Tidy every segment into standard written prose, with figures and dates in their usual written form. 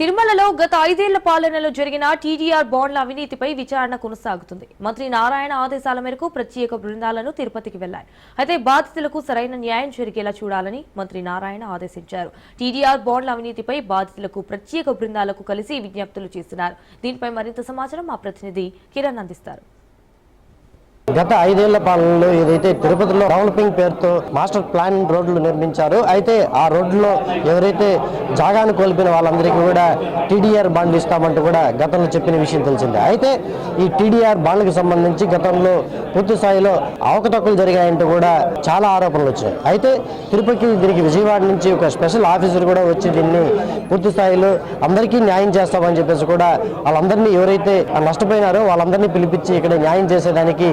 తిరుమలలో గత 5 ఏళ్ల పాలనలో జరిగిన టీడీఆర్ బాండ్ల అవినీతిపై విచారణ కొనసాగుతుంది. మంత్రి నారాయణ ఆదేశాల మేరకు ప్రత్యేక బృందాలను తిరుపతికి వెళ్లాయి. అయితే బాధితులకు సరైన న్యాయం జరిగేలా చూడాలని మంత్రి నారాయణ ఆదేశించారు. టీడీఆర్ బాండ్ల అవినీతిపై బాధితులకు ప్రత్యేక బృందాలకు కలిసి విజ్ఞప్తులు చేస్తున్నారు. దీనిపై మరింత సమాచారం మా ప్రతినిధి కిరణ్ అందిస్తారు. గత 5 ఏళ్ల పాలనలో ఏదైతే తిరుపతిలో డెవలపింగ్ పేరుతో మాస్టర్ ప్లాన్ రోడ్లు నిర్మించారు. అయితే ఆ రోడ్లలో ఎవరైతే జాగాను కోల్పోయిన వాళ్ళందరికీ కూడా టీడీఆర్ బాండ్లు ఇస్తామంటూ కూడా గతంలో చెప్పిన విషయం తెలిసిందే. అయితే ఈ టీడీఆర్ బాండ్లకు సంబంధించి గతంలో పూర్తి స్థాయిలో అవకతవకలు జరిగాయంటూ కూడా చాలా ఆరోపణలు వచ్చాయి. అయితే దీనికి విజయవాడ నుంచి ఒక స్పెషల్ ఆఫీసర్ కూడా వచ్చి దీన్ని పూర్తి స్థాయిలో అందరికీ న్యాయం చేస్తామని చెప్పేసి కూడా వాళ్ళందరినీ ఎవరైతే నష్టపోయినారో వాళ్ళందరినీ పిలిపించి ఇక్కడ న్యాయం చేసేదానికి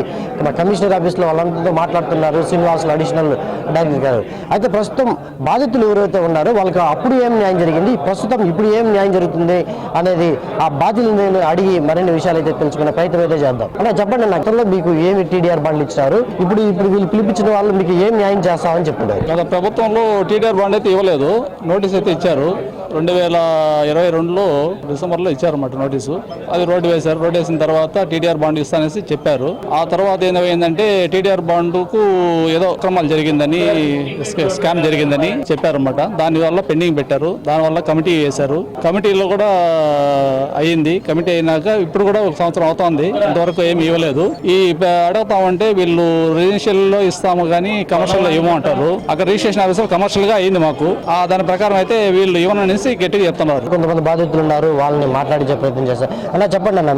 కమిషనర్ ఆఫీస్లో వాళ్ళందరితో మాట్లాడుతున్నారు శ్రీనివాసులు అడిషనల్ డైరెక్టర్ గారు. అయితే ప్రస్తుతం బాధితులు ఎవరైతే ఉన్నారో వాళ్ళకి అప్పుడు ఏం న్యాయం జరిగింది, ప్రస్తుతం ఇప్పుడు ఏం న్యాయం జరుగుతుంది అనేది ఆ బాధితులను అడిగి మరిన్ని విషయాలు అయితే తెలుసుకునే ప్రయత్నం అయితే చేద్దాం. అంటే చెప్పండి, గతంలో మీకు ఏమి టీడీఆర్ బాండ్లు ఇచ్చారు, ఇప్పుడు వీళ్ళు పిలిపించిన వాళ్ళు మీకు ఏం న్యాయం చేస్తామని చెప్తున్నారు? గత ప్రభుత్వంలో టీడీఆర్ బాండ్ అయితే ఇవ్వలేదు, నోటీస్ అయితే ఇచ్చారు. 2022లో డిసెంబర్లో ఇచ్చారన్నమాట నోటీసు. అది రోడ్డు వేశారు. రోడ్డు వేసిన తర్వాత టీడీఆర్ బాండ్ ఇస్తానేసి చెప్పారు. ఆ తర్వాత ఏమైందంటే టీడీఆర్ బాండ్కు ఏదో అక్రమాలు జరిగిందని, స్కామ్ జరిగిందని చెప్పారన్నమాట. దానివల్ల పెండింగ్ పెట్టారు. దానివల్ల కమిటీ వేశారు. కమిటీలో కూడా అయ్యింది. కమిటీ అయినాక ఇప్పుడు కూడా 1 సంవత్సరం అవుతోంది, ఇంతవరకు ఏమి ఇవ్వలేదు. ఈ అడుగుతామంటే వీళ్ళు రెసిడెన్షియల్లో ఇస్తాము కానీ కమర్షియల్లో ఇవ్వమంటారు. అక్కడ రిజిస్ట్రేషన్ ఆఫీసర్ కమర్షియల్ గా అయింది మాకు. దాని ప్రకారం అయితే వీళ్ళు ఇవ్వననేసి గట్టిగా చెప్తున్నారు. కొంతమంది బాధితులు ఉన్నారు, వాళ్ళని మాట్లాడించే ప్రయత్నం చేస్తారు. అలా చెప్పండి అన్న,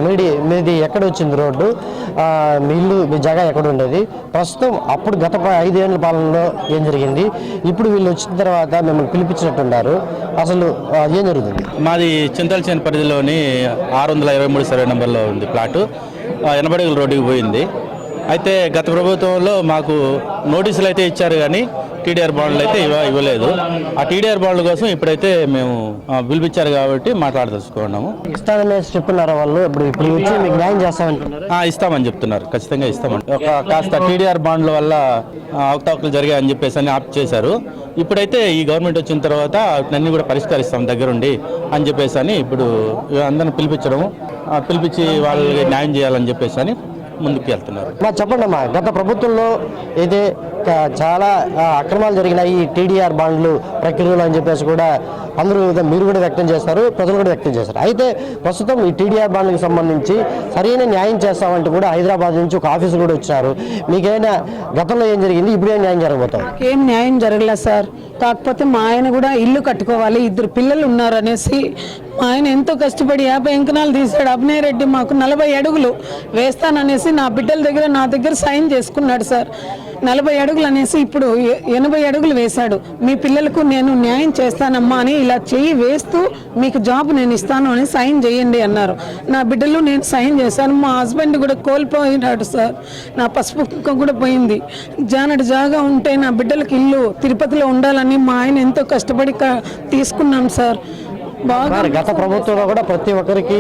మీది ఎక్కడ వచ్చింది రోడ్డు, మీ ఇల్లు, మీ జాగా ఎక్కడ ఉండేది, ప్రస్తుతం అప్పుడు గత 5 ఏళ్ల పాలనలో ఏం జరిగింది, ఇప్పుడు వీళ్ళు వచ్చిన తర్వాత మిమ్మల్ని పిలిపించినట్టున్నారు, అసలు ఏం జరుగుతుంది? మాది చింతలచేని పరిధిలోని 623 సర్వే నెంబర్లో ఉంది ప్లాటు. 80 అడుగుల రోడ్డుకి పోయింది. అయితే గత ప్రభుత్వంలో మాకు నోటీసులు అయితే ఇచ్చారు కానీ టీడీఆర్ బాండ్లు అయితే ఇవ్వలేదు. ఆ టీడీఆర్ బాండ్ల కోసం ఇప్పుడైతే మేము పిలిపించారు కాబట్టి మాట్లాడదలుచుకున్నాము. ఇస్తానని చెప్తున్నారా వాళ్ళు? ఇప్పుడు వచ్చి మీకు న్యాయం చేస్తామంటున్నారు? ఇస్తామని చెప్తున్నారు, ఖచ్చితంగా ఇస్తామని. కాస్త టీడీఆర్ బాండ్ల వల్ల అవకతవకలు జరిగాయని చెప్పేసి అని ఆప్ చేశారు. ఇప్పుడైతే ఈ గవర్నమెంట్ వచ్చిన తర్వాత అన్ని కూడా పరిష్కరిస్తాం దగ్గరుండి అని చెప్పేసి అని ఇప్పుడు అందరిని పిలిపించి వాళ్ళకి న్యాయం చేయాలని చెప్పేసి అని ముందుకు వెళ్తున్నారు. చెప్పండి అమ్మా, గత ప్రభుత్వంలో అయితే చాలా అక్రమాలు జరిగినాయి ఈ టీడీఆర్ బాండ్లు ప్రక్రియలు అని చెప్పేసి కూడా అందరూ, మీరు కూడా వ్యక్తం చేస్తారు, ప్రజలు కూడా వ్యక్తం చేస్తారు. అయితే ప్రస్తుతం ఈ టీడీఆర్ బాండ్లకు సంబంధించి సరైన న్యాయం చేస్తామంటూ కూడా హైదరాబాద్ నుంచి ఒక ఆఫీసర్ కూడా వచ్చారు. మీకైనా గతంలో ఏం జరిగింది, ఇప్పుడు ఏం న్యాయం జరగబోతుంది? ఏం న్యాయం జరగలేదు సార్. కాకపోతే మా ఆయన కూడా ఇల్లు కట్టుకోవాలి, 2 పిల్లలు ఉన్నారు అనేసి మా ఆయన ఎంతో కష్టపడి 50 అంకణాలు తీశాడు. అభినయ్ రెడ్డి మాకు 40 అడుగులు వేస్తాననేసి నా బిడ్డల దగ్గర నా దగ్గర సైన్ చేసుకున్నాడు సార్. 40 అడుగులు అనేసి ఇప్పుడు 80 అడుగులు వేశాడు. మీ పిల్లలకు నేను న్యాయం చేస్తానమ్మా అని ఇలా చెయ్యి వేస్తూ మీకు జాబ్ నేను ఇస్తాను అని సైన్ చేయండి అన్నారు. నా బిడ్డలు నేను సైన్ చేశాను. మా హస్బెండ్ కూడా కోల్పోయినాడు సార్. నా పసుపు కుక్క కూడా పోయింది. జానడు జాగా ఉంటే నా బిడ్డలకు ఇల్లు తిరుపతిలో ఉండాలని మా ఆయన ఎంతో కష్టపడి తీసుకున్నాం సార్. గత ప్రభుత్వంలో కూడా ప్రతి ఒక్కరికి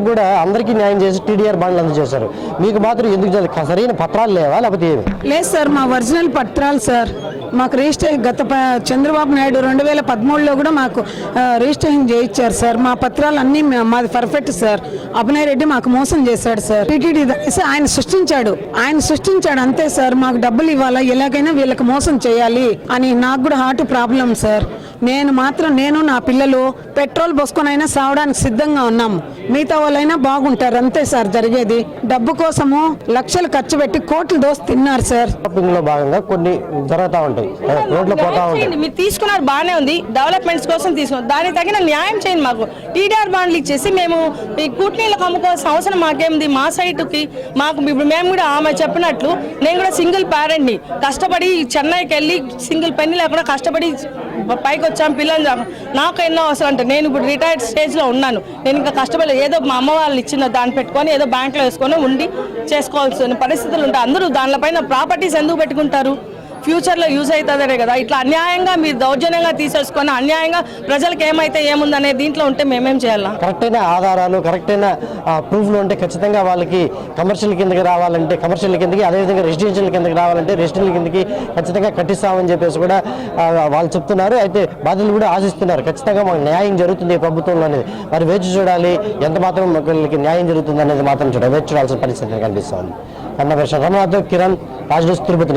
కూడా అందరికీ న్యాయం చేసి టీడీఆర్ బాండ్లు అందజేశారు. మీకు మాత్రం ఎందుకు సరైన పత్రాలు లేవా, లేకపోతే ఏమి? లేదు సార్, మా ఒరిజినల్ పత్రాలు సార్. మాకు రిజిస్టర్ గత చంద్రబాబు నాయుడు 2013లో కూడా మాకు రిజిస్ట్రేషన్ చేయించారు సార్. మా పత్రాలు అన్నీ మాది పర్ఫెక్ట్ సార్. అభినయ్ రెడ్డి మాకు మోసం చేశాడు సార్. టీటీడీ ఆయన సృష్టించాడు అంతే సార్. మాకు డబ్బులు ఇవ్వాలా, ఎలాగైనా వీళ్ళకి మోసం చేయాలి అని. నాకు కూడా హార్ట్ ప్రాబ్లం సార్. నేను నా పిల్లలు పెట్రోల్ పోసుకొనైనా సావడానికి సిద్ధంగా ఉన్నాము. మిగతా వాళ్ళైనా బాగుంటారు, అంతే సార్ జరిగేది. డబ్బు కోసము లక్షలు ఖర్చు పెట్టి కోట్లు దోసి తిన్నారు సార్. భాగంగా కొన్ని జరుగుతూ ఉంటాయి, రోడ్లు పోతా ఉంటాయి. మీరు తీసుకున్నారు బాగానే ఉంది, డెవలప్మెంట్స్ కోసం తీసుకున్నారు, దానికి తగిన న్యాయం చేయండి. మాకు టీడీఆర్ బాండ్లు ఇచ్చేసి మేము ఈ కూటనీలకు అమ్ముకోవాల్సిన అవసరం మాకేమిది? మా సైట్కి మాకు ఇప్పుడు మేము కూడా ఆమె చెప్పినట్లు నేను కూడా సింగిల్ పేరెంట్ని, కష్టపడి చెన్నైకి వెళ్ళి సింగిల్ పెన్ని లేకుండా కష్టపడి పైకి వచ్చాము. పిల్లలు నాకు ఎన్నో అవసరం అంటే నేను ఇప్పుడు రిటైర్డ్ స్టేజ్లో ఉన్నాను. నేను ఇంకా కష్టపడలేదు. ఏదో మా అమ్మ వాళ్ళు ఇచ్చిన దాన్ని పెట్టుకొని ఏదో బ్యాంక్లో వేసుకొని ఉండి చేసుకోవాల్సిన పరిస్థితులు ఉంటాయి. అందరూ దానిపైన ప్రాపర్టీస్ ఎందుకు పెట్టుకుంటారు? ఫ్యూచర్లో యూజ్ అవుతుందనే కదా. ఇట్లా అన్యాయంగా మీరు దౌర్జన్యంగా తీసేసుకొని అన్యాయంగా ప్రజలకు ఏమైతే ఏముందనే దీంట్లో ఉంటే మేమేం చేయాలా? కరెక్ట్ అయిన ఆధారాలు, కరెక్ట్ అయిన ప్రూఫ్లు ఉంటే ఖచ్చితంగా వాళ్ళకి కమర్షియల్ కిందకి రావాలంటే కమర్షియల్ కిందకి, అదేవిధంగా రెసిడెన్షియల్ కిందకి రావాలంటే రెసిడెన్షియల్ కిందకి ఖచ్చితంగా కట్టిస్తామని చెప్పేసి కూడా వాళ్ళు చెప్తున్నారు. అయితే బాధితులు కూడా ఆశిస్తున్నారు ఖచ్చితంగా మాకు న్యాయం జరుగుతుంది ప్రభుత్వంలో అనేది. మరి వేచి చూడాలి, ఎంత మాత్రం వీళ్ళకి న్యాయం జరుగుతుంది అనేది మాత్రం వేచి చూడాల్సిన పరిస్థితి కనిపిస్తుంది. కన్నవర్ష రమణతో కిరణ్, రాజ్ న్యూస్, తిరుపతి.